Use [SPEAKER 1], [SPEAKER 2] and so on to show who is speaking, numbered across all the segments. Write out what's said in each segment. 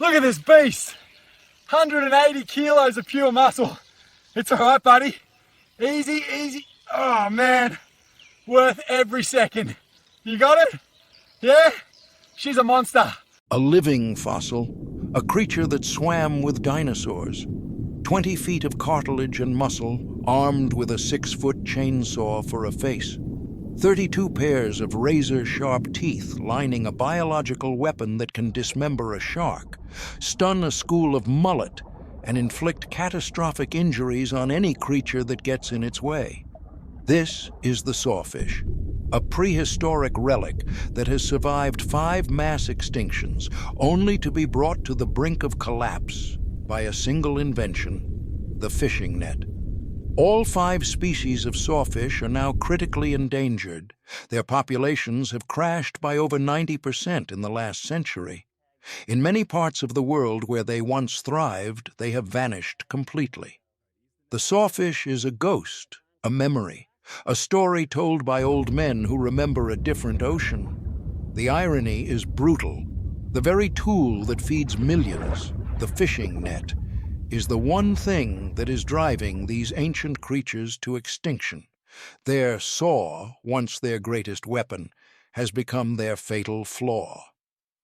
[SPEAKER 1] Look at this beast. 180 kilos of pure muscle. It's all right, buddy. Easy, easy. Oh man, worth every second. You got it? Yeah? She's a monster.
[SPEAKER 2] A living fossil, a creature that swam with dinosaurs. 20 feet of cartilage and muscle, armed with a 6-foot chainsaw for a face. 32 pairs of razor-sharp teeth lining a biological weapon that can dismember a shark, stun a school of mullet, and inflict catastrophic injuries on any creature that gets in its way. This is the sawfish, a prehistoric relic that has survived 5 mass extinctions, only to be brought to the brink of collapse by a single invention, the fishing net. All 5 species of sawfish are now critically endangered. Their populations have crashed by over 90% in the last century. In many parts of the world where they once thrived, they have vanished completely. The sawfish is a ghost, a memory, a story told by old men who remember a different ocean. The irony is brutal. The very tool that feeds millions, the fishing net, is the one thing that is driving these ancient creatures to extinction. Their saw, once their greatest weapon, has become their fatal flaw.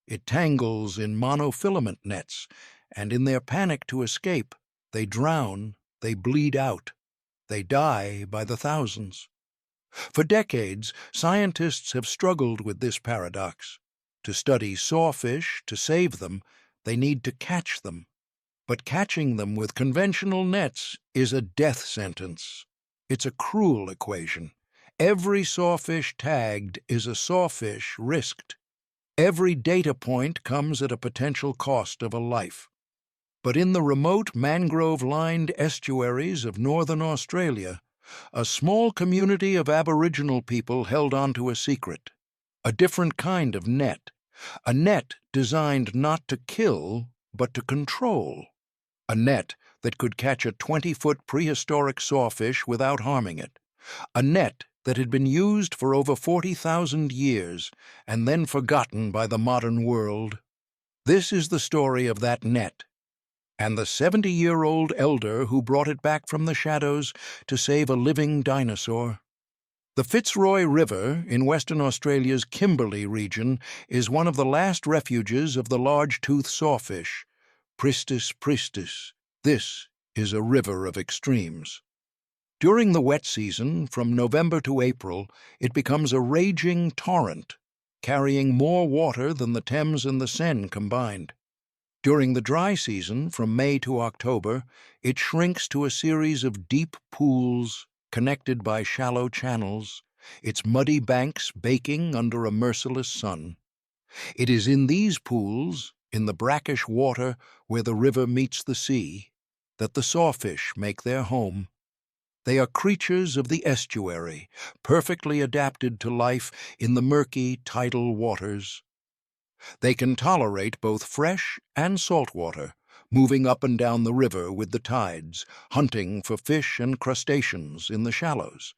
[SPEAKER 2] It tangles in monofilament nets, and in their panic to escape, they drown, they bleed out, they die by the thousands. For decades, scientists have struggled with this paradox. To study sawfish, to save them, they need to catch them. But catching them with conventional nets is a death sentence. It's a cruel equation. Every sawfish tagged is a sawfish risked. Every data point comes at a potential cost of a life. But in the remote mangrove-lined estuaries of northern Australia, a small community of Aboriginal people held onto a secret, a different kind of net, a net designed not to kill, but to control, a net that could catch a 20-foot prehistoric sawfish without harming it, a net that had been used for over 40,000 years and then forgotten by the modern world. This is the story of that net, and the 70-year-old elder who brought it back from the shadows to save a living dinosaur. The Fitzroy River in Western Australia's Kimberley region is one of the last refuges of the large-toothed sawfish. Pristis pristis, this is a river of extremes. During the wet season, from November to April, it becomes a raging torrent, carrying more water than the Thames and the Seine combined. During the dry season, from May to October, it shrinks to a series of deep pools connected by shallow channels, its muddy banks baking under a merciless sun. It is in these pools, in the brackish water where the river meets the sea, that the sawfish make their home. They are creatures of the estuary, perfectly adapted to life in the murky tidal waters. They can tolerate both fresh and salt water, moving up and down the river with the tides, hunting for fish and crustaceans in the shallows.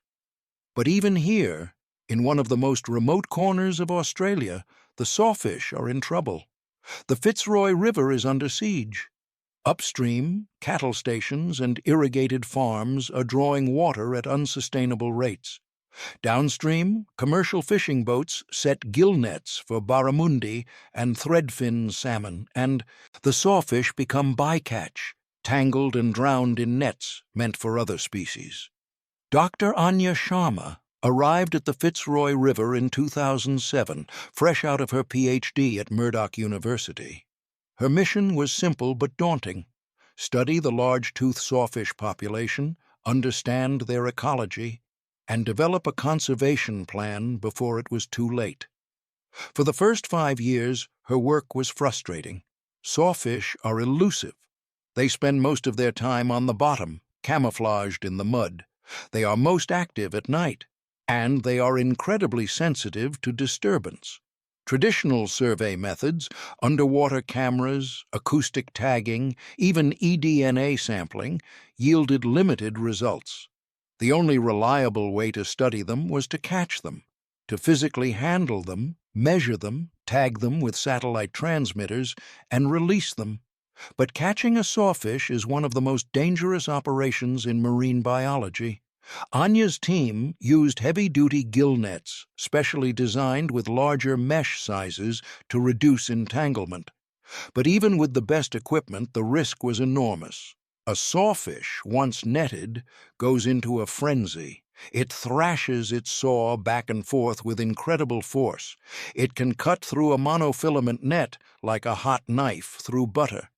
[SPEAKER 2] But even here, in one of the most remote corners of Australia, the sawfish are in trouble. The Fitzroy River is under siege. Upstream, cattle stations and irrigated farms are drawing water at unsustainable rates. Downstream, commercial fishing boats set gill nets for barramundi and threadfin salmon, and the sawfish become bycatch, tangled and drowned in nets meant for other species. Dr. Anya Sharma arrived at the Fitzroy River in 2007, fresh out of her PhD at Murdoch University. Her mission was simple but daunting: study the large-toothed sawfish population, understand their ecology, and develop a conservation plan before it was too late. For the first 5 years, her work was frustrating. Sawfish are elusive. They spend most of their time on the bottom, camouflaged in the mud. They are most active at night, and they are incredibly sensitive to disturbance. Traditional survey methods, underwater cameras, acoustic tagging, even eDNA sampling, yielded limited results. The only reliable way to study them was to catch them, to physically handle them measure them, tag them with satellite transmitters, and release them. But catching a sawfish is one of the most dangerous operations in marine biology. Anya's team used heavy-duty gill nets, specially designed with larger mesh sizes to reduce entanglement. But even with the best equipment, the risk was enormous. A sawfish, once netted, goes into a frenzy. It thrashes its saw back and forth with incredible force. It can cut through a monofilament net like a hot knife through butter.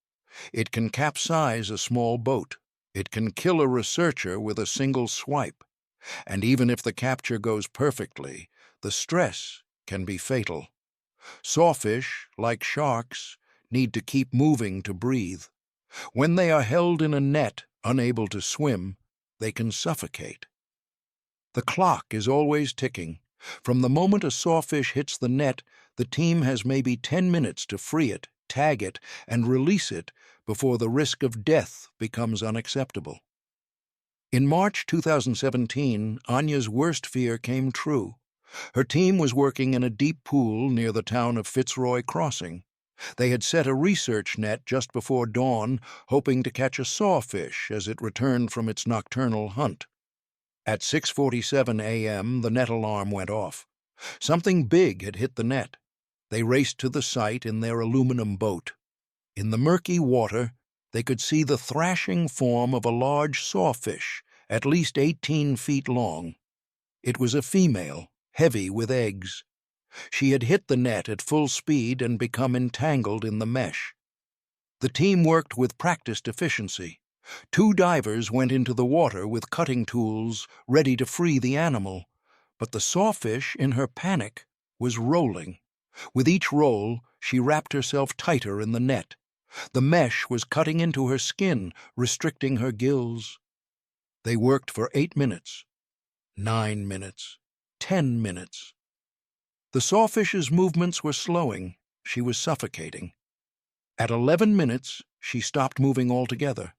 [SPEAKER 2] It can capsize a small boat. It can kill a researcher with a single swipe. And even if the capture goes perfectly, the stress can be fatal. Sawfish, like sharks, need to keep moving to breathe. When they are held in a net, unable to swim, they can suffocate. The clock is always ticking. From the moment a sawfish hits the net, the team has maybe 10 minutes to free it, tag it, and release it before the risk of death becomes unacceptable. In March 2017, Anya's worst fear came true. Her team was working in a deep pool near the town of Fitzroy Crossing. They had set a research net just before dawn, hoping to catch a sawfish as it returned from its nocturnal hunt. At 6:47 a.m., the net alarm went off. Something big had hit the net. They raced to the site in their aluminum boat. In the murky water, they could see the thrashing form of a large sawfish, at least 18 feet long. It was a female, heavy with eggs. She had hit the net at full speed and become entangled in the mesh. The team worked with practiced efficiency. 2 divers went into the water with cutting tools, ready to free the animal. But the sawfish, in her panic, was rolling. With each roll, she wrapped herself tighter in the net. The mesh was cutting into her skin, restricting her gills. They worked for 8 minutes, 9 minutes, 10 minutes. The sawfish's movements were slowing. She was suffocating. At 11 minutes, she stopped moving altogether.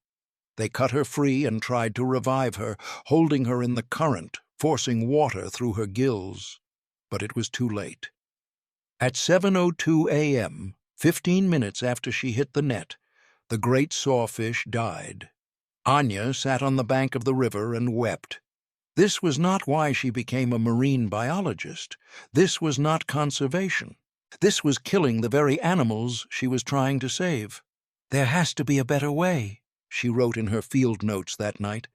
[SPEAKER 2] They cut her free and tried to revive her, holding her in the current, forcing water through her gills. But it was too late. At 7:02 a.m., 15 minutes after she hit the net, the great sawfish died. Anya sat on the bank of the river and wept. This was not why she became a marine biologist. This was not conservation. This was killing the very animals she was trying to save. "There has to be a better way," she wrote in her field notes that night.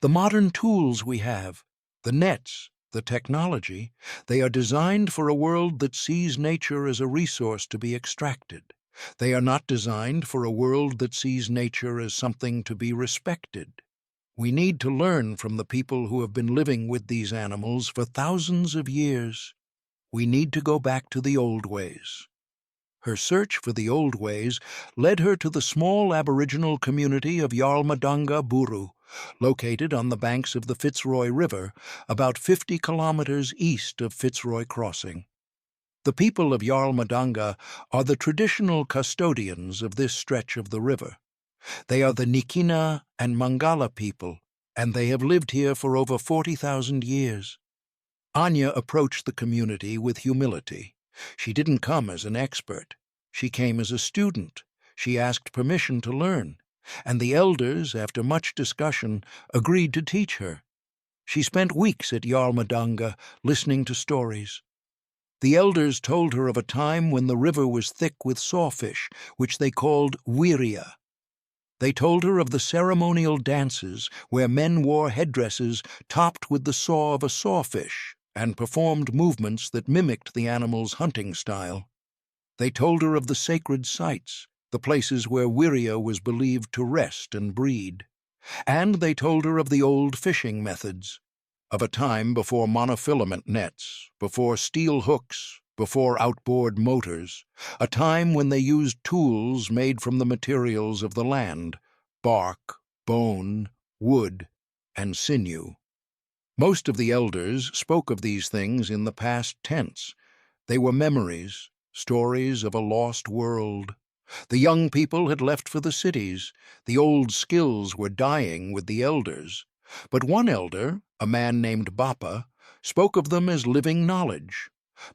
[SPEAKER 2] "The modern tools we have, the nets, the technology, they are designed for a world that sees nature as a resource to be extracted. They are not designed for a world that sees nature as something to be respected. We need to learn from the people who have been living with these animals for thousands of years. We need to go back to the old ways." Her search for the old ways led her to the small Aboriginal community of Yarlmadanga Buru, located on the banks of the Fitzroy River, about 50 kilometers east of Fitzroy Crossing. The people of Yarlmadanga are the traditional custodians of this stretch of the river. They are the Nikina and Mangala people, and they have lived here for over 40,000 years. Anya approached the community with humility. She didn't come as an expert. She came as a student. She asked permission to learn, and the elders, after much discussion, agreed to teach her. She spent weeks at Yarlmadanga listening to stories. The elders told her of a time when the river was thick with sawfish, which they called wiria. They told her of the ceremonial dances where men wore headdresses topped with the saw of a sawfish and performed movements that mimicked the animal's hunting style. They told her of the sacred sites, the places where wiria was believed to rest and breed. And they told her of the old fishing methods, of a time before monofilament nets, before steel hooks, before outboard motors, a time when they used tools made from the materials of the land, bark, bone, wood, and sinew. Most of the elders spoke of these things in the past tense. They were memories, stories of a lost world. The young people had left for the cities. The old skills were dying with the elders. But one elder, a man named Bappa, spoke of them as living knowledge.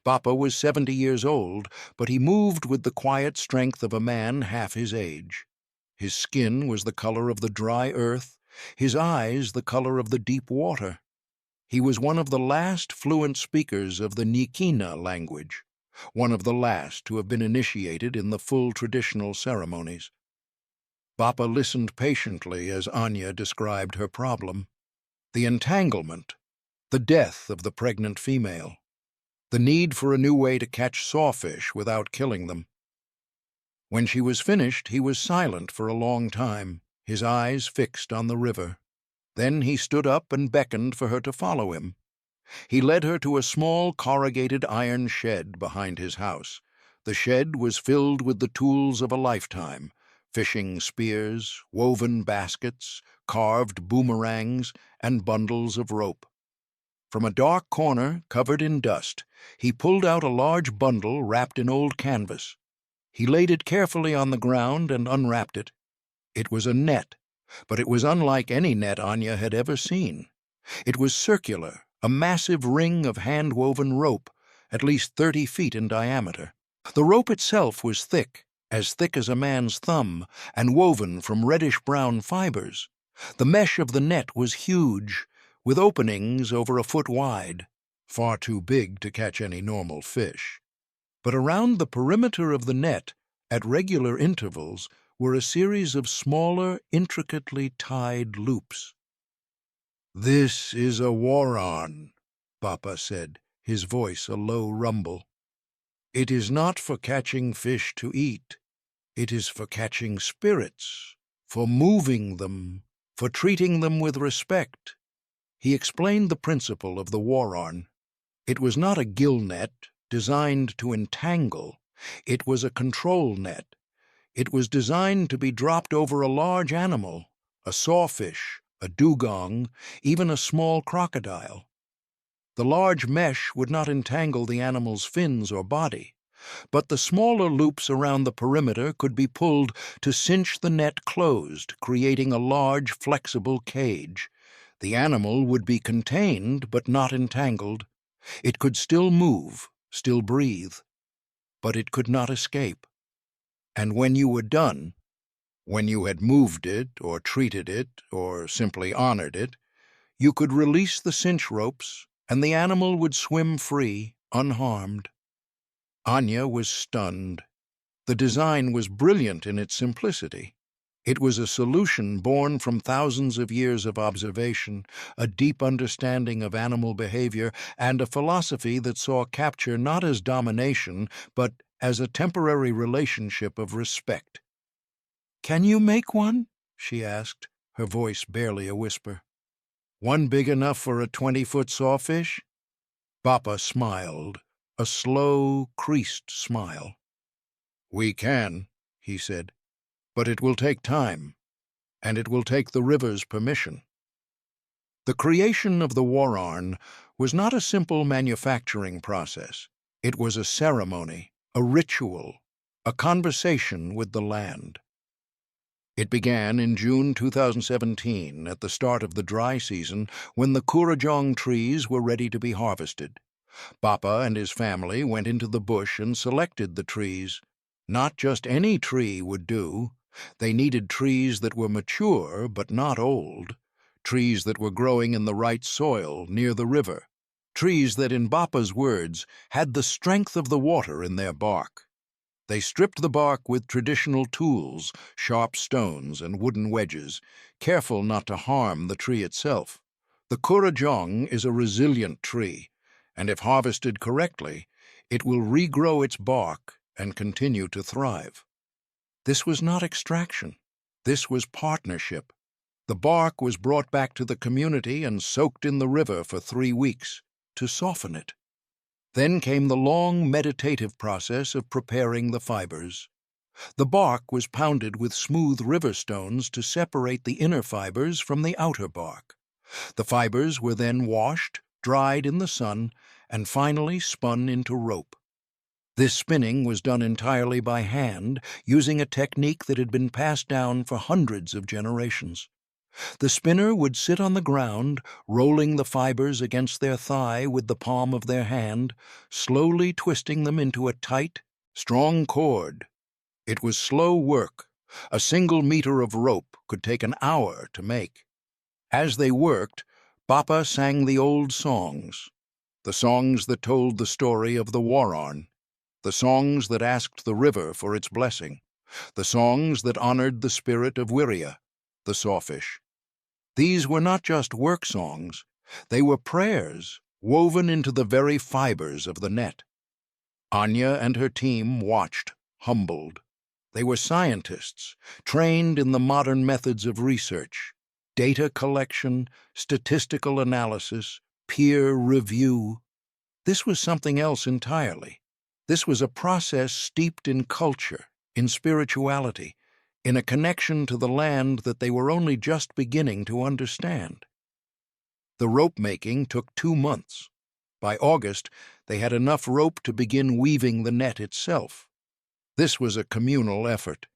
[SPEAKER 2] Bappa was 70 years old, but he moved with the quiet strength of a man half his age. His skin was the color of the dry earth, his eyes the color of the deep water. He was one of the last fluent speakers of the Nikina language, one of the last to have been initiated in the full traditional ceremonies. Bappa listened patiently as Anya described her problem. The entanglement, the death of the pregnant female, the need for a new way to catch sawfish without killing them. When she was finished, he was silent for a long time, his eyes fixed on the river. Then he stood up and beckoned for her to follow him. He led her to a small corrugated iron shed behind his house. The shed was filled with the tools of a lifetime: fishing spears, woven baskets, carved boomerangs, and bundles of rope. From a dark corner, covered in dust, he pulled out a large bundle wrapped in old canvas. He laid it carefully on the ground and unwrapped it. It was a net, but it was unlike any net Anya had ever seen. It was circular, a massive ring of hand-woven rope, at least 30 feet in diameter. The rope itself was thick as a man's thumb, and woven from reddish-brown fibers. The mesh of the net was huge, with openings over a foot wide, far too big to catch any normal fish. But around the perimeter of the net, at regular intervals, were a series of smaller, intricately tied loops. "This is a waran," Bappa said, his voice a low rumble. "It is not for catching fish to eat. It is for catching spirits, for moving them, for treating them with respect." He explained the principle of the waran. It was not a gill net designed to entangle. It was a control net. It was designed to be dropped over a large animal, a sawfish, a dugong, even a small crocodile. The large mesh would not entangle the animal's fins or body, but the smaller loops around the perimeter could be pulled to cinch the net closed, creating a large, flexible cage. The animal would be contained but not entangled. It could still move, still breathe, but it could not escape. And when you were done, when you had moved it or treated it or simply honored it, you could release the cinch ropes and the animal would swim free, unharmed. Anya was stunned. The design was brilliant in its simplicity. It was a solution born from thousands of years of observation, a deep understanding of animal behavior, and a philosophy that saw capture not as domination, but as a temporary relationship of respect. "Can you make one?" she asked, her voice barely a whisper. "One big enough for a 20-foot sawfish?" Bappa smiled, a slow, creased smile. "We can," he said. "But it will take time, and it will take the river's permission." The creation of the waran was not a simple manufacturing process. It was a ceremony, a ritual, a conversation with the land. It began in June 2017, at the start of the dry season, when the kurrajong trees were ready to be harvested. Bappa and his family went into the bush and selected the trees. Not just any tree would do. They needed trees that were mature but not old, trees that were growing in the right soil near the river, trees that, in Bappa's words, had the strength of the water in their bark. They stripped the bark with traditional tools, sharp stones and wooden wedges, careful not to harm the tree itself. The kurrajong is a resilient tree, and if harvested correctly, it will regrow its bark and continue to thrive. This was not extraction. This was partnership. The bark was brought back to the community and soaked in the river for 3 weeks to soften it. Then came the long meditative process of preparing the fibers. The bark was pounded with smooth river stones to separate the inner fibers from the outer bark. The fibers were then washed, dried in the sun, and finally spun into rope. This spinning was done entirely by hand, using a technique that had been passed down for hundreds of generations. The spinner would sit on the ground, rolling the fibers against their thigh with the palm of their hand, slowly twisting them into a tight, strong cord. It was slow work. A single meter of rope could take an hour to make. As they worked, Bappa sang the old songs, the songs that told the story of the Warren, the songs that asked the river for its blessing, the songs that honored the spirit of Wiria, the sawfish. These were not just work songs, they were prayers woven into the very fibers of the net. Anya and her team watched, humbled. They were scientists, trained in the modern methods of research, data collection, statistical analysis, peer review. This was something else entirely. This was a process steeped in culture, in spirituality, in a connection to the land that they were only just beginning to understand. The rope-making took 2 months. By August, they had enough rope to begin weaving the net itself. This was a communal effort.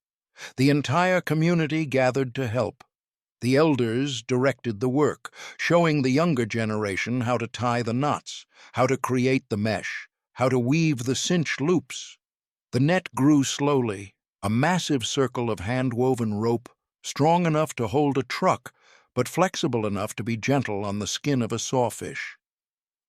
[SPEAKER 2] The entire community gathered to help. The elders directed the work, showing the younger generation how to tie the knots, how to create the mesh, how to weave the cinch loops. The net grew slowly, a massive circle of hand-woven rope, strong enough to hold a truck, but flexible enough to be gentle on the skin of a sawfish.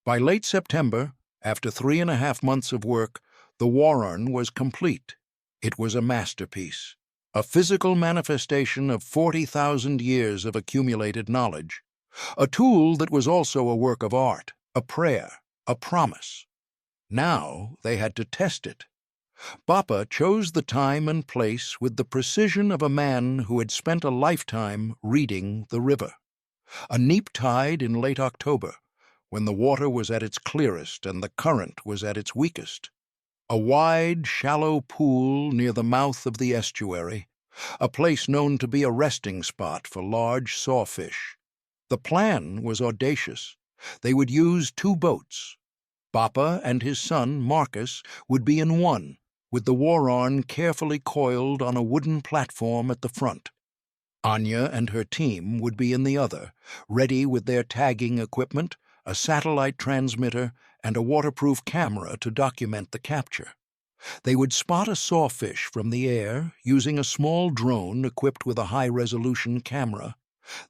[SPEAKER 2] By late September, after 3.5 months of work, the Warren was complete. It was a masterpiece, a physical manifestation of 40,000 years of accumulated knowledge, a tool that was also a work of art, a prayer, a promise. Now they had to test it. Bappa chose the time and place with the precision of a man who had spent a lifetime reading the river. A neap tide in late October, when the water was at its clearest and the current was at its weakest. A wide, shallow pool near the mouth of the estuary, a place known to be a resting spot for large sawfish. The plan was audacious. They would use 2 boats. Bappa and his son, Marcus, would be in one, with the Warren carefully coiled on a wooden platform at the front. Anya and her team would be in the other, ready with their tagging equipment, a satellite transmitter, and a waterproof camera to document the capture. They would spot a sawfish from the air using a small drone equipped with a high-resolution camera.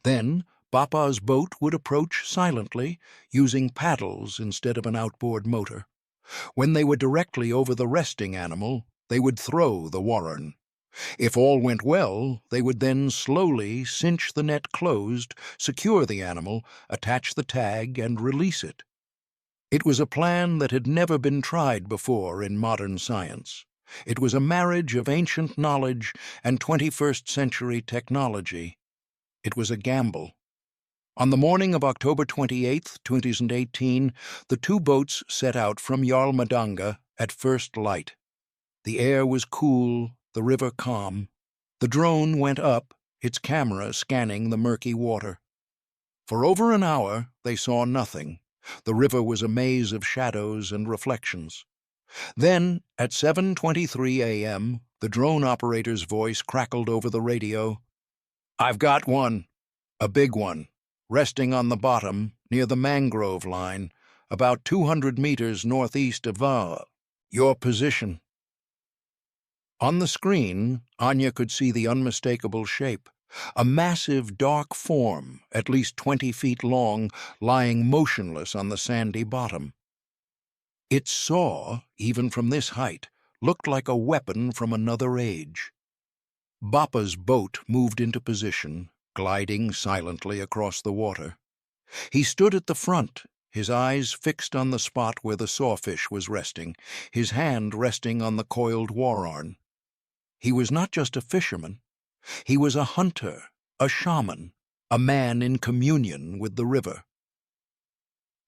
[SPEAKER 2] Then, Bappa's boat would approach silently, using paddles instead of an outboard motor. When they were directly over the resting animal, they would throw the Warren. If all went well, they would then slowly cinch the net closed, secure the animal, attach the tag, and release it. It was a plan that had never been tried before in modern science. It was a marriage of ancient knowledge and 21st-century technology. It was a gamble. On the morning of October 28, 2018, the 2 boats set out from Yarlmadanga at first light. The air was cool, the river calm. The drone went up, its camera scanning the murky water. For over an hour, they saw nothing. The river was a maze of shadows and reflections. Then, at 7:23 a.m., the drone operator's voice crackled over the radio. "I've got one, a big one, resting on the bottom near the mangrove line, about 200 meters northeast of your position." On the screen, Anya could see the unmistakable shape, a massive dark form, at least 20 feet long, lying motionless on the sandy bottom. Its saw, even from this height, looked like a weapon from another age. Bappa's boat moved into position, gliding silently across the water. He stood at the front, his eyes fixed on the spot where the sawfish was resting, his hand resting on the coiled Warren. He was not just a fisherman. He was a hunter, a shaman, a man in communion with the river.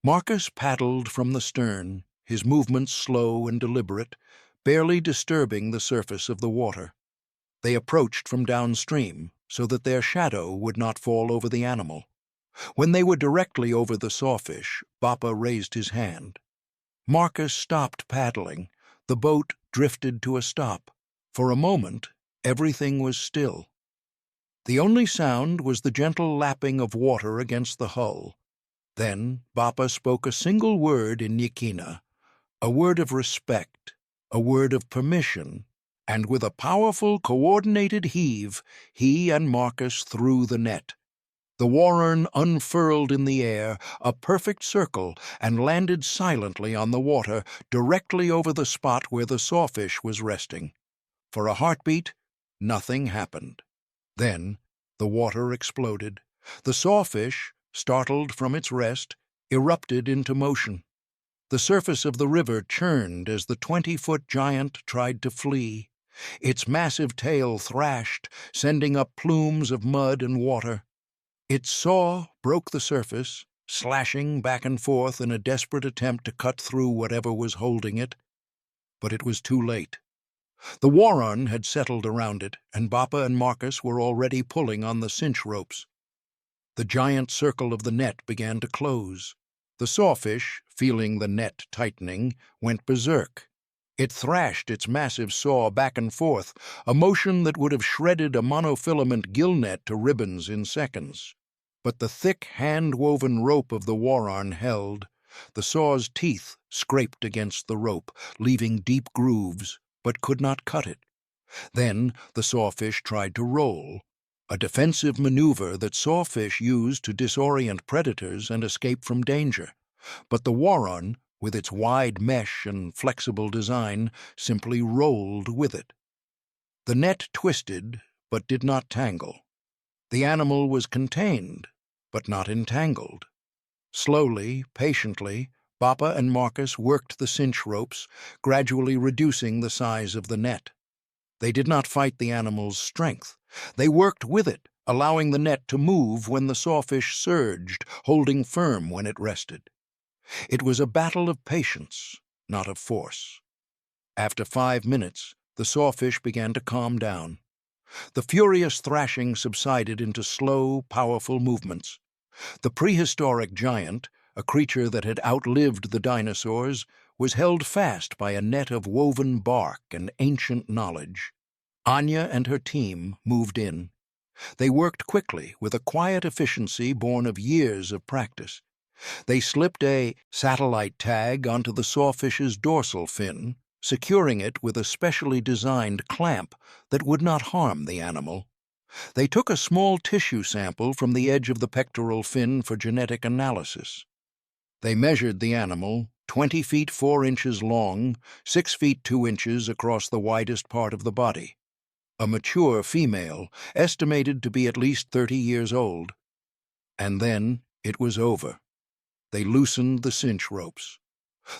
[SPEAKER 2] Marcus paddled from the stern, his movements slow and deliberate, barely disturbing the surface of the water. They approached from downstream, so that their shadow would not fall over the animal. When they were directly over the sawfish, Bappa raised his hand. Marcus stopped paddling. The boat drifted to a stop. For a moment, everything was still. The only sound was the gentle lapping of water against the hull. Then Bapa spoke a single word in Nyikina, a word of respect, a word of permission, and with a powerful, coordinated heave, he and Marcus threw the net. The Warren unfurled in the air, a perfect circle, and landed silently on the water, directly over the spot where the sawfish was resting. For a heartbeat, nothing happened. Then the water exploded. The sawfish, startled from its rest, erupted into motion. The surface of the river churned as the 20-foot giant tried to flee. Its massive tail thrashed, sending up plumes of mud and water. Its saw broke the surface, slashing back and forth in a desperate attempt to cut through whatever was holding it. But it was too late. The Warren had settled around it, and Bapa and Marcus were already pulling on the cinch ropes. The giant circle of the net began to close. The sawfish, feeling the net tightening, went berserk. It thrashed its massive saw back and forth, a motion that would have shredded a monofilament gill net to ribbons in seconds. But the thick, hand-woven rope of the Warren held. The saw's teeth scraped against the rope, leaving deep grooves, but could not cut it. Then the sawfish tried to roll, a defensive maneuver that sawfish use to disorient predators and escape from danger. But the Warren, with its wide mesh and flexible design, simply rolled with it. The net twisted, but did not tangle. The animal was contained, but not entangled. Slowly, patiently, Bapa and Marcus worked the cinch ropes, gradually reducing the size of the net. They did not fight the animal's strength. They worked with it, allowing the net to move when the sawfish surged, holding firm when it rested. It was a battle of patience, not of force. After 5 minutes, the sawfish began to calm down. The furious thrashing subsided into slow, powerful movements. The prehistoric giant, a creature that had outlived the dinosaurs, was held fast by a net of woven bark and ancient knowledge. Anya and her team moved in. They worked quickly, with a quiet efficiency born of years of practice. They slipped a satellite tag onto the sawfish's dorsal fin, securing it with a specially designed clamp that would not harm the animal. They took a small tissue sample from the edge of the pectoral fin for genetic analysis. They measured the animal, 20 feet 4 inches long, 6 feet 2 inches across the widest part of the body. A mature female, estimated to be at least 30 years old. And then it was over. They loosened the cinch ropes.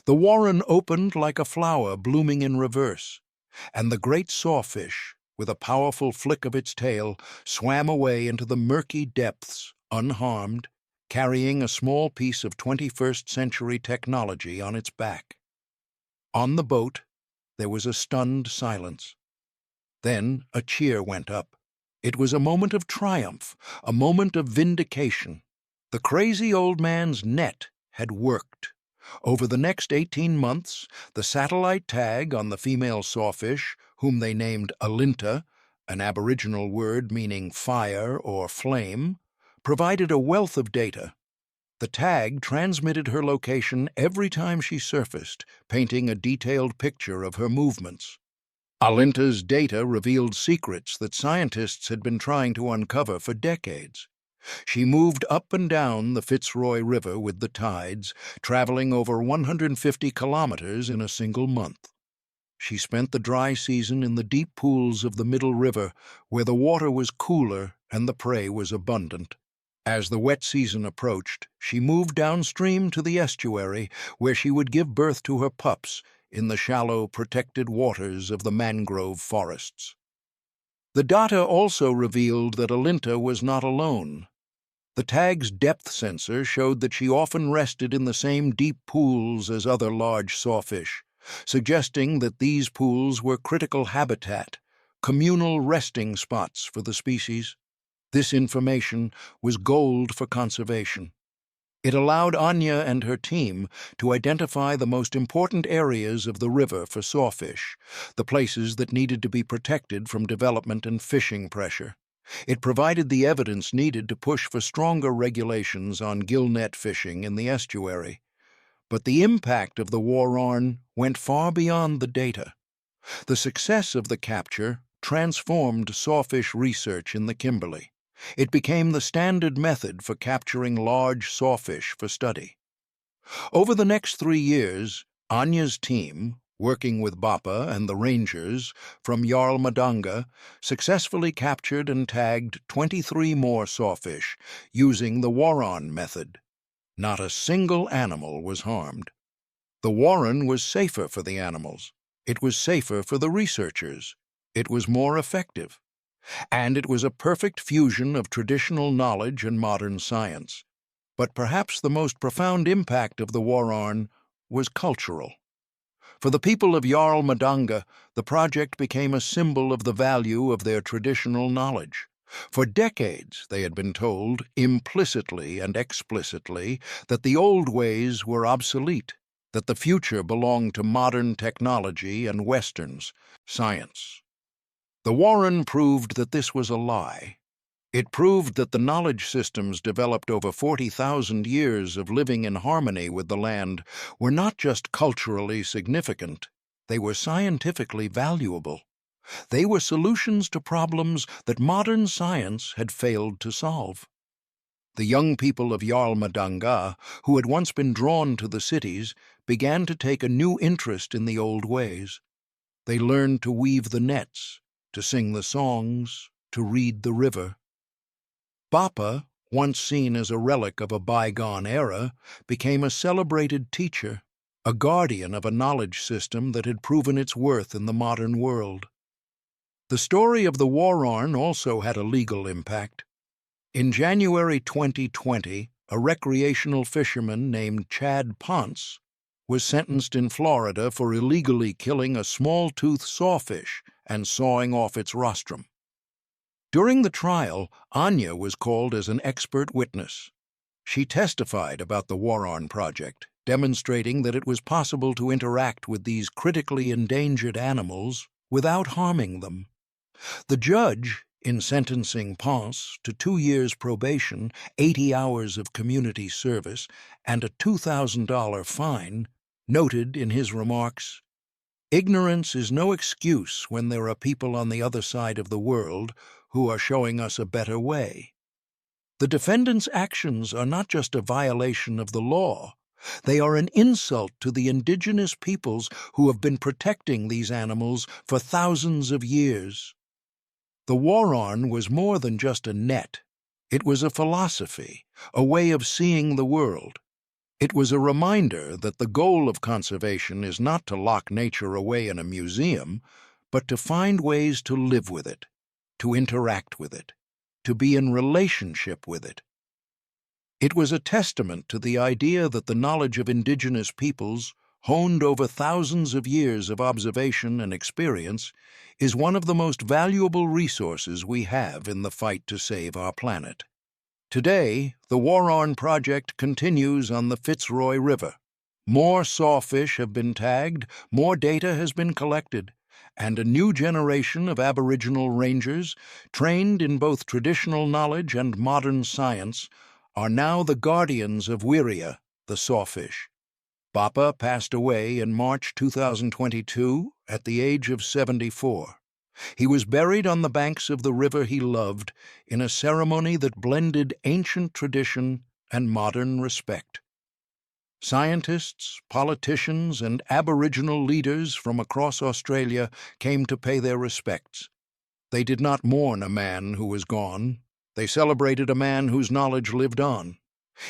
[SPEAKER 2] The Warren opened like a flower blooming in reverse, and the great sawfish, with a powerful flick of its tail, swam away into the murky depths, unharmed, carrying a small piece of 21st century technology on its back. On the boat, there was a stunned silence. Then a cheer went up. It was a moment of triumph, a moment of vindication. The crazy old man's net had worked. Over the next 18 months, the satellite tag on the female sawfish, whom they named Alinta, an Aboriginal word meaning fire or flame, provided a wealth of data. The tag transmitted her location every time she surfaced, painting a detailed picture of her movements. Alinta's data revealed secrets that scientists had been trying to uncover for decades. She moved up and down the Fitzroy River with the tides, traveling over 150 kilometers in a single month. She spent the dry season in the deep pools of the Middle River, where the water was cooler and the prey was abundant. As the wet season approached, she moved downstream to the estuary, where she would give birth to her pups in the shallow, protected waters of the mangrove forests. The data also revealed that Alinta was not alone. The tag's depth sensor showed that she often rested in the same deep pools as other large sawfish, suggesting that these pools were critical habitat, communal resting spots for the species. This information was gold for conservation. It allowed Anya and her team to identify the most important areas of the river for sawfish, the places that needed to be protected from development and fishing pressure. It provided the evidence needed to push for stronger regulations on gillnet fishing in the estuary. But the impact of the war on went far beyond the data. The success of the capture transformed sawfish research in the Kimberley. It became the standard method for capturing large sawfish for study. Over the next 3 years, Anya's team, working with Bapa and the rangers from Jarl Madanga, successfully captured and tagged 23 more sawfish using the Warren method. Not a single animal was harmed. The Warren was safer for the animals. It was safer for the researchers. It was more effective. And it was a perfect fusion of traditional knowledge and modern science. But perhaps the most profound impact of the Warren was cultural. For the people of Jarl Madanga, the project became a symbol of the value of their traditional knowledge. For decades, they had been told, implicitly and explicitly, that the old ways were obsolete, that the future belonged to modern technology and Westerns, science. The Warren proved that this was a lie. It proved that the knowledge systems developed over 40,000 years of living in harmony with the land were not just culturally significant, they were scientifically valuable. They were solutions to problems that modern science had failed to solve. The young people of Jarl Madanga, who had once been drawn to the cities, began to take a new interest in the old ways. They learned to weave the nets, to sing the songs, to read the river. Bapa, once seen as a relic of a bygone era, became a celebrated teacher, a guardian of a knowledge system that had proven its worth in the modern world. The story of the Warren also had a legal impact. In January 2020, a recreational fisherman named Chad Ponce was sentenced in Florida for illegally killing a small-tooth sawfish and sawing off its rostrum. During the trial, Anya was called as an expert witness. She testified about the Warren Project, demonstrating that it was possible to interact with these critically endangered animals without harming them. The judge, in sentencing Ponce to 2 years probation, 80 hours of community service, and a $2,000 fine, noted in his remarks, "Ignorance is no excuse when there are people on the other side of the world who are showing us a better way." The defendant's actions are not just a violation of the law. They are an insult to the indigenous peoples who have been protecting these animals for thousands of years. The Warren was more than just a net. It was a philosophy, a way of seeing the world. It was a reminder that the goal of conservation is not to lock nature away in a museum, but to find ways to live with it, to interact with it, to be in relationship with it. It was a testament to the idea that the knowledge of indigenous peoples, honed over thousands of years of observation and experience, is one of the most valuable resources we have in the fight to save our planet. Today, the Warren Project continues on the Fitzroy River. More sawfish have been tagged, more data has been collected, and a new generation of Aboriginal rangers, trained in both traditional knowledge and modern science, are now the guardians of Wiria, the sawfish. Bapa passed away in March 2022 at the age of 74. He was buried on the banks of the river he loved in a ceremony that blended ancient tradition and modern respect. Scientists, politicians, and Aboriginal leaders from across Australia came to pay their respects. They did not mourn a man who was gone. They celebrated a man whose knowledge lived on,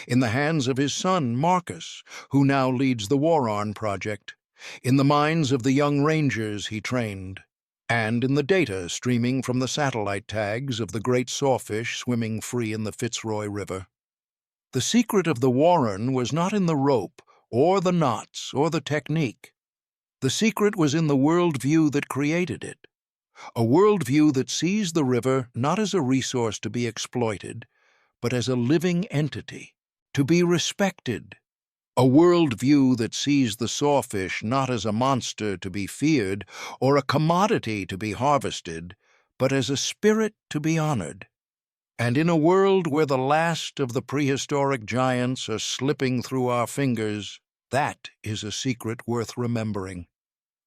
[SPEAKER 2] in the hands of his son, Marcus, who now leads the Warren Project, in the minds of the young rangers he trained, and in the data streaming from the satellite tags of the great sawfish swimming free in the Fitzroy River. The secret of the Warren was not in the rope, or the knots, or the technique. The secret was in the worldview that created it, a worldview that sees the river not as a resource to be exploited, but as a living entity, to be respected. A worldview that sees the sawfish not as a monster to be feared or a commodity to be harvested, but as a spirit to be honored. And in a world where the last of the prehistoric giants are slipping through our fingers, that is a secret worth remembering.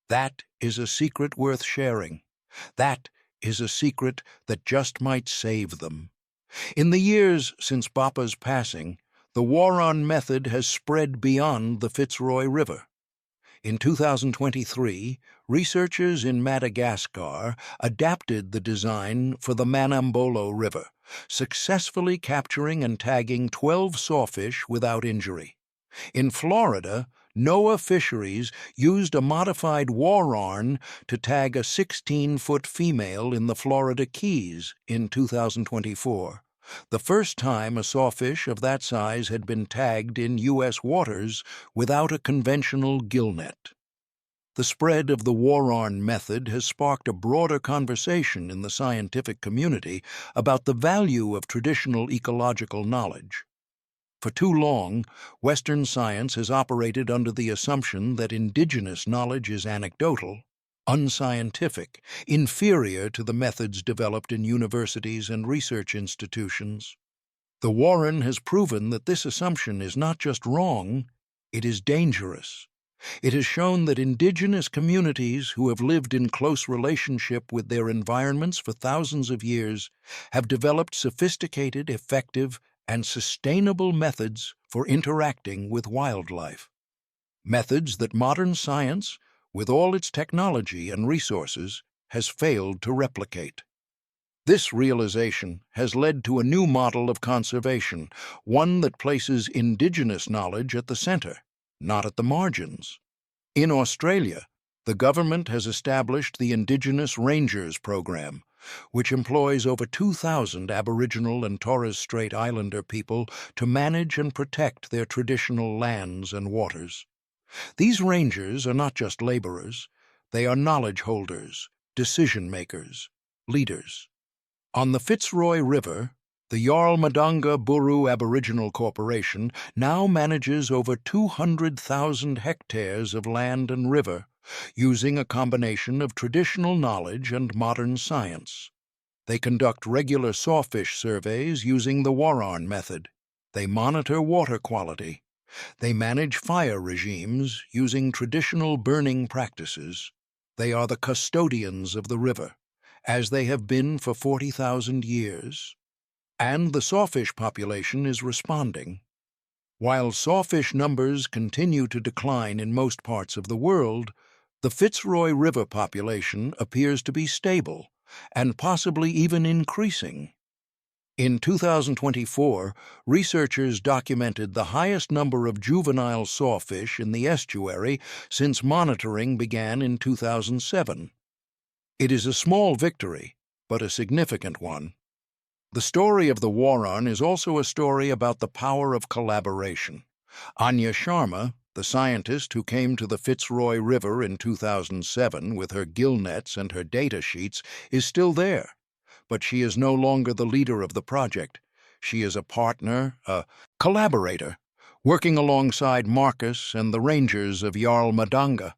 [SPEAKER 2] That is a secret worth sharing. That is a secret that just might save them. In the years since Bapa's passing, the Waran method has spread beyond the Fitzroy River. In 2023, researchers in Madagascar adapted the design for the Manambolo River, successfully capturing and tagging 12 sawfish without injury. In Florida, NOAA Fisheries used a modified Waran to tag a 16-foot female in the Florida Keys in 2024. The first time a sawfish of that size had been tagged in U.S. waters without a conventional gill net. The spread of the Waran method has sparked a broader conversation in the scientific community about the value of traditional ecological knowledge. For too long, Western science has operated under the assumption that indigenous knowledge is anecdotal, unscientific, inferior to the methods developed in universities and research institutions. The Waran has proven that this assumption is not just wrong, it is dangerous. It has shown that indigenous communities who have lived in close relationship with their environments for thousands of years have developed sophisticated, effective, and sustainable methods for interacting with wildlife. Methods that modern science, with all its technology and resources, has failed to replicate. This realization has led to a new model of conservation, one that places indigenous knowledge at the center, not at the margins. In Australia, the government has established the Indigenous Rangers program, which employs over 2,000 Aboriginal and Torres Strait Islander people to manage and protect their traditional lands and waters. These rangers are not just laborers, they are knowledge holders, decision-makers, leaders. On the Fitzroy River, the Jarl Madanga Buru Aboriginal Corporation now manages over 200,000 hectares of land and river, using a combination of traditional knowledge and modern science. They conduct regular sawfish surveys using the Waran method. They monitor water quality. They manage fire regimes using traditional burning practices. They are the custodians of the river, as they have been for 40,000 years. And the sawfish population is responding. While sawfish numbers continue to decline in most parts of the world, the Fitzroy River population appears to be stable and possibly even increasing. In 2024, researchers documented the highest number of juvenile sawfish in the estuary since monitoring began in 2007. It is a small victory, but a significant one. The story of the Waran is also a story about the power of collaboration. Anya Sharma, the scientist who came to the Fitzroy River in 2007 with her gill nets and her data sheets, is still there. But she is no longer the leader of the project. She is a partner, a collaborator, working alongside Marcus and the rangers of Jarl Madanga.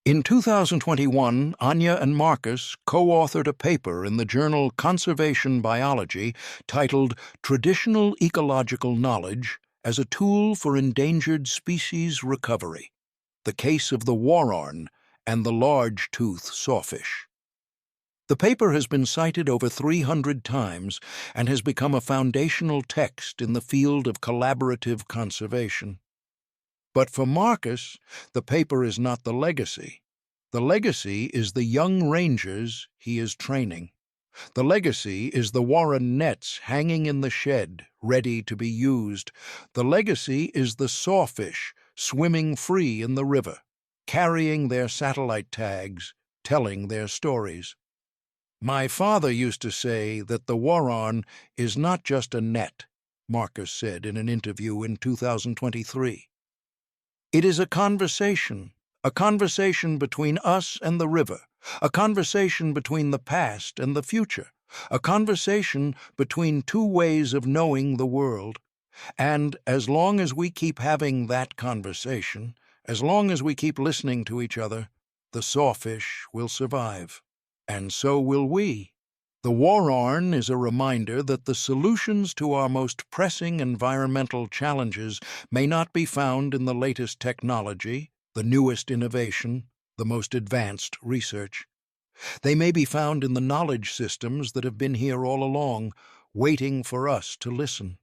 [SPEAKER 2] In 2021, Anya and Marcus co-authored a paper in the journal Conservation Biology titled Traditional Ecological Knowledge as a Tool for Endangered Species Recovery, the case of the Waran and the large-tooth sawfish. The paper has been cited over 300 times and has become a foundational text in the field of collaborative conservation. But for Marcus, the paper is not the legacy. The legacy is the young rangers he is training. The legacy is the Waran nets hanging in the shed, ready to be used. The legacy is the sawfish swimming free in the river, carrying their satellite tags, telling their stories. My father used to say that the Waran is not just a net, Marcus said in an interview in 2023. It is a conversation between us and the river, a conversation between the past and the future, a conversation between two ways of knowing the world. And as long as we keep having that conversation, as long as we keep listening to each other, the sawfish will survive. And so will we. The war-arn is a reminder that the solutions to our most pressing environmental challenges may not be found in the latest technology, the newest innovation, the most advanced research. They may be found in the knowledge systems that have been here all along, waiting for us to listen.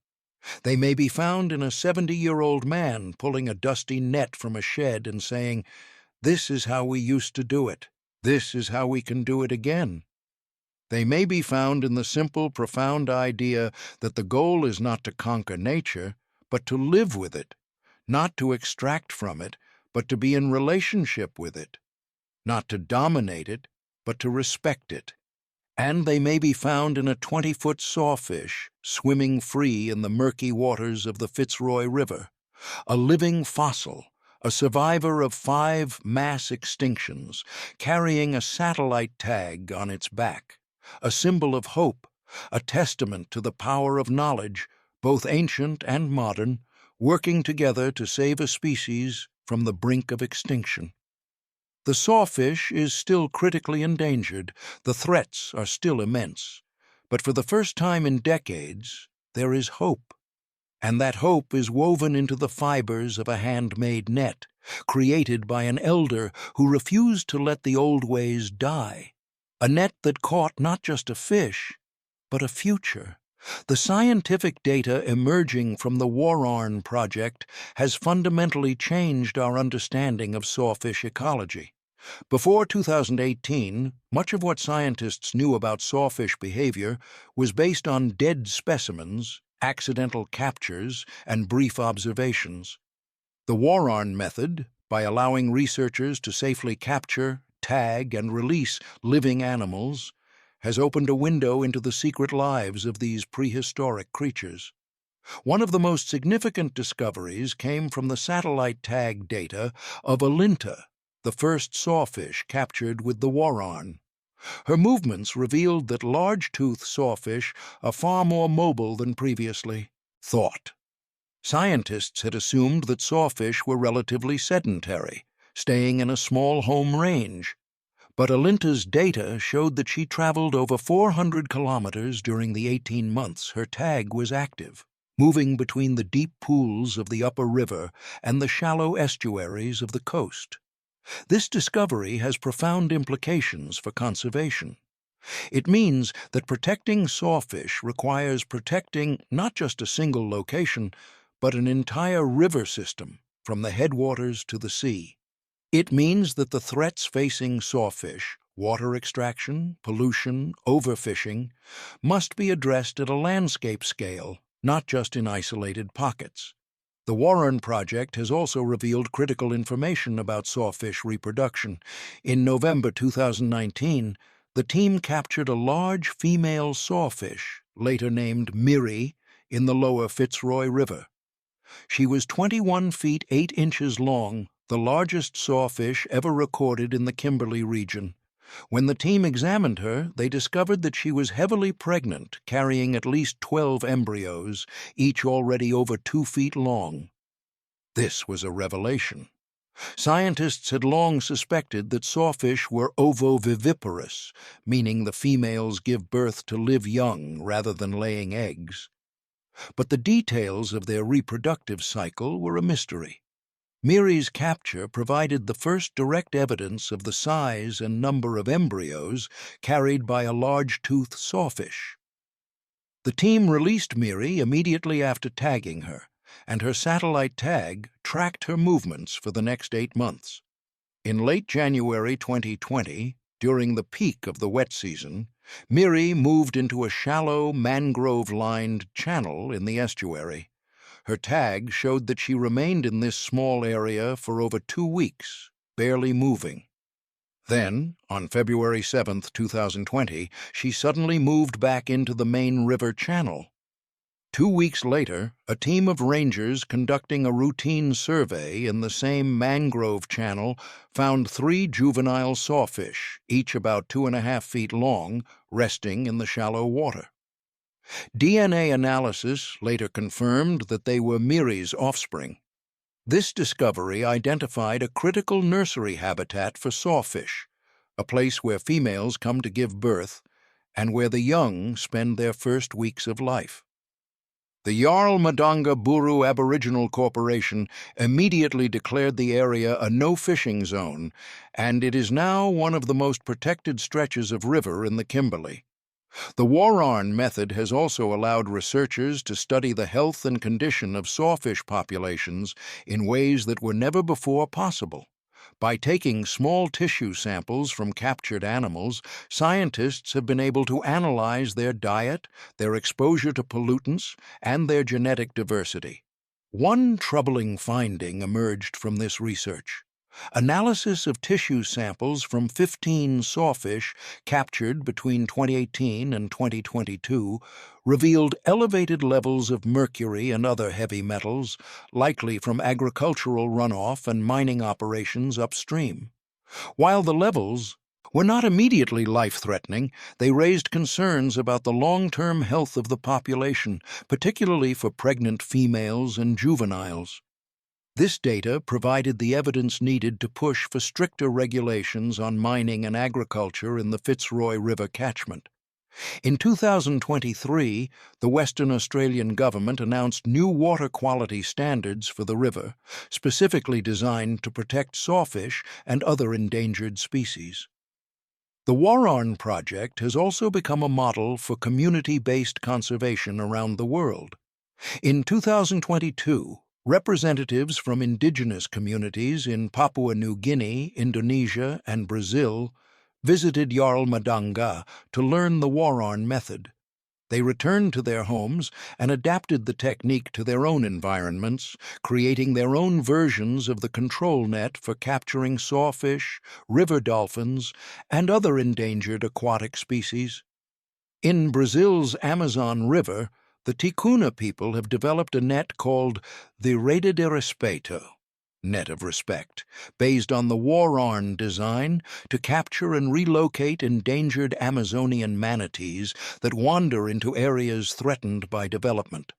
[SPEAKER 2] They may be found in a 70-year-old man pulling a dusty net from a shed and saying, "This is how we used to do it. This is how we can do it again." They may be found in the simple, profound idea that the goal is not to conquer nature, but to live with it, not to extract from it, but to be in relationship with it, not to dominate it, but to respect it. And they may be found in a 20-foot sawfish swimming free in the murky waters of the Fitzroy River, a living fossil, a survivor of 5 mass extinctions, carrying a satellite tag on its back, a symbol of hope, a testament to the power of knowledge, both ancient and modern, working together to save a species from the brink of extinction. The sawfish is still critically endangered, the threats are still immense, but for the first time in decades, there is hope. And that hope is woven into the fibers of a handmade net, created by an elder who refused to let the old ways die. A net that caught not just a fish, but a future. The scientific data emerging from the war-arn project has fundamentally changed our understanding of sawfish ecology. Before 2018, much of what scientists knew about sawfish behavior was based on dead specimens, accidental captures, and brief observations. The war-arn method, by allowing researchers to safely capture, tag, and release living animals, has opened a window into the secret lives of these prehistoric creatures. One of the most significant discoveries came from the satellite tag data of Alinta, the first sawfish captured with the war-arn. Her movements revealed that large-tooth sawfish are far more mobile than previously thought. Scientists had assumed that sawfish were relatively sedentary, staying in a small home range. But Alinta's data showed that she traveled over 400 kilometers during the 18 months her tag was active, moving between the deep pools of the upper river and the shallow estuaries of the coast. This discovery has profound implications for conservation. It means that protecting sawfish requires protecting not just a single location, but an entire river system, from the headwaters to the sea. It means that the threats facing sawfish, water extraction, pollution, overfishing, must be addressed at a landscape scale, not just in isolated pockets. The war-arn project has also revealed critical information about sawfish reproduction. In November 2019, the team captured a large female sawfish, later named Miri, in the lower Fitzroy River. She was 21 feet 8 inches long, the largest sawfish ever recorded in the Kimberley region. When the team examined her, they discovered that she was heavily pregnant, carrying at least 12 embryos, each already over 2 feet long. This was a revelation. Scientists had long suspected that sawfish were ovoviviparous, meaning the females give birth to live young rather than laying eggs. But the details of their reproductive cycle were a mystery. Miri's capture provided the first direct evidence of the size and number of embryos carried by a large-toothed sawfish. The team released Miri immediately after tagging her, and her satellite tag tracked her movements for the next 8 months. In late January 2020, during the peak of the wet season, Miri moved into a shallow, mangrove-lined channel in the estuary. Her tag showed that she remained in this small area for over 2 weeks, barely moving. Then, on February 7, 2020, she suddenly moved back into the main river channel. 2 weeks later, a team of rangers conducting a routine survey in the same mangrove channel found 3 juvenile sawfish, each about 2.5 feet long, resting in the shallow water. DNA analysis later confirmed that they were Miri's offspring. This discovery identified a critical nursery habitat for sawfish, a place where females come to give birth, and where the young spend their first weeks of life. The Jarl Madanga Buru Aboriginal Corporation immediately declared the area a no-fishing zone, and it is now one of the most protected stretches of river in the Kimberley. The Wararn method has also allowed researchers to study the health and condition of sawfish populations in ways that were never before possible. By taking small tissue samples from captured animals, scientists have been able to analyze their diet, their exposure to pollutants, and their genetic diversity. One troubling finding emerged from this research. Analysis of tissue samples from 15 sawfish captured between 2018 and 2022 revealed elevated levels of mercury and other heavy metals, likely from agricultural runoff and mining operations upstream. While the levels were not immediately life-threatening, they raised concerns about the long-term health of the population, particularly for pregnant females and juveniles. This data provided the evidence needed to push for stricter regulations on mining and agriculture in the Fitzroy River catchment. In 2023, the Western Australian government announced new water quality standards for the river, specifically designed to protect sawfish and other endangered species. The Wararn project has also become a model for community-based conservation around the world. In 2022, representatives from indigenous communities in Papua New Guinea, Indonesia, and Brazil visited Jarl Madanga to learn the Wararn method. They returned to their homes and adapted the technique to their own environments, creating their own versions of the control net for capturing sawfish, river dolphins, and other endangered aquatic species. In Brazil's Amazon River, the Ticuna people have developed a net called the Rede de Respeito, net of respect, based on the Wararn design to capture and relocate endangered Amazonian manatees that wander into areas threatened by development.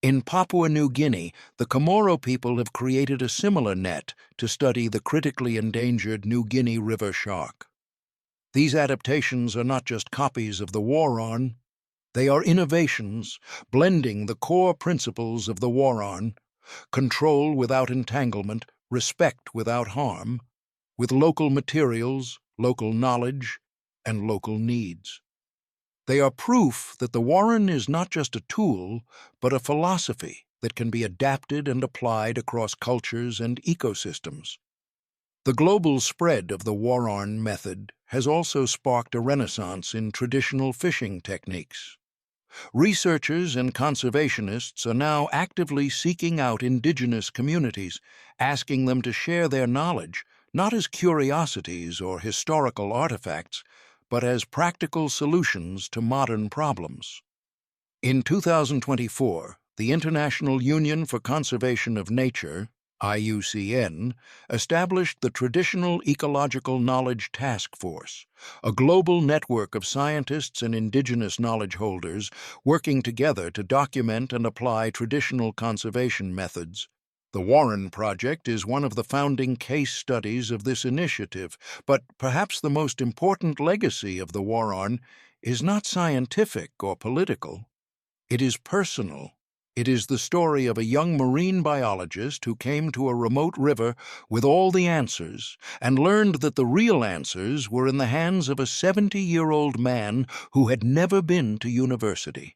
[SPEAKER 2] In Papua New Guinea, the Comoro people have created a similar net to study the critically endangered New Guinea river shark. These adaptations are not just copies of the Wararn. They are innovations, blending the core principles of the Wararn: control without entanglement, respect without harm, with local materials, local knowledge, and local needs. They are proof that the Wararn is not just a tool, but a philosophy that can be adapted and applied across cultures and ecosystems. The global spread of the Wararn method has also sparked a renaissance in traditional fishing techniques. Researchers and conservationists are now actively seeking out indigenous communities, asking them to share their knowledge, not as curiosities or historical artifacts, but as practical solutions to modern problems. In 2024, the International Union for Conservation of Nature, IUCN, established the Traditional Ecological Knowledge Task Force, a global network of scientists and indigenous knowledge holders working together to document and apply traditional conservation methods. The Wararn Project is one of the founding case studies of this initiative, but perhaps the most important legacy of the Wararn is not scientific or political. It is personal. It is the story of a young marine biologist who came to a remote river with all the answers and learned that the real answers were in the hands of a 70-year-old man who had never been to university.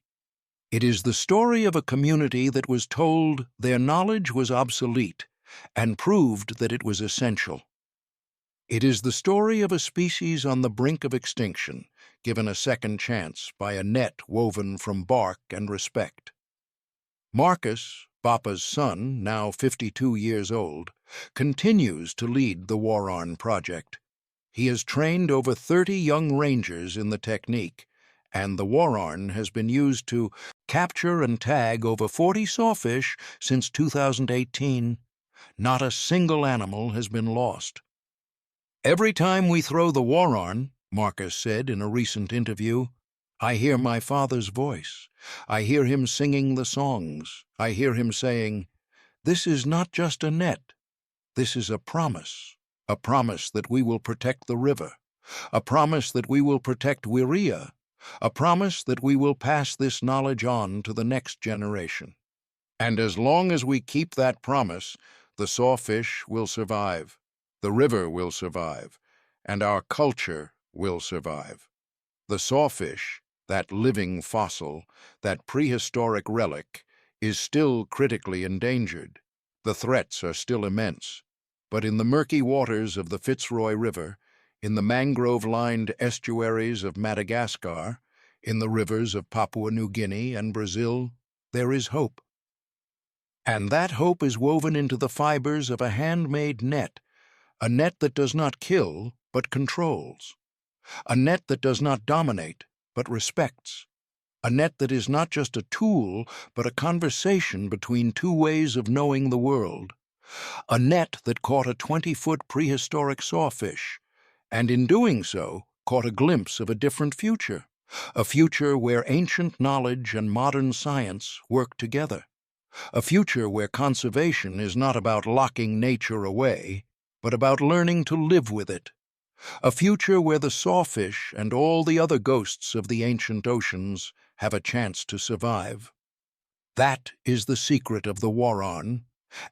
[SPEAKER 2] It is the story of a community that was told their knowledge was obsolete and proved that it was essential. It is the story of a species on the brink of extinction, given a second chance by a net woven from bark and respect. Marcus, Bapa's son, now 52 years old, continues to lead the Wararn project. He has trained over 30 young rangers in the technique, and the Wararn has been used to capture and tag over 40 sawfish since 2018. Not a single animal has been lost. "Every time we throw the Wararn," Marcus said in a recent interview, "I hear my father's voice. I hear him singing the songs. I hear him saying, 'This is not just a net. This is a promise that we will protect the river, a promise that we will protect Wiria, a promise that we will pass this knowledge on to the next generation. And as long as we keep that promise, the sawfish will survive, the river will survive, and our culture will survive. The sawfish, that living fossil, that prehistoric relic, is still critically endangered. The threats are still immense. But in the murky waters of the Fitzroy River, in the mangrove-lined estuaries of Madagascar, in the rivers of Papua New Guinea and Brazil, there is hope. And that hope is woven into the fibers of a handmade net, a net that does not kill, but controls. A net that does not dominate, but respects. A net that is not just a tool, but a conversation between two ways of knowing the world. A net that caught a 20-foot prehistoric sawfish, and in doing so, caught a glimpse of a different future. A future where ancient knowledge and modern science work together. A future where conservation is not about locking nature away, but about learning to live with it. A future where the sawfish and all the other ghosts of the ancient oceans have a chance to survive. That is the secret of the Warren,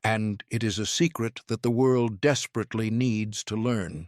[SPEAKER 2] and it is a secret that the world desperately needs to learn.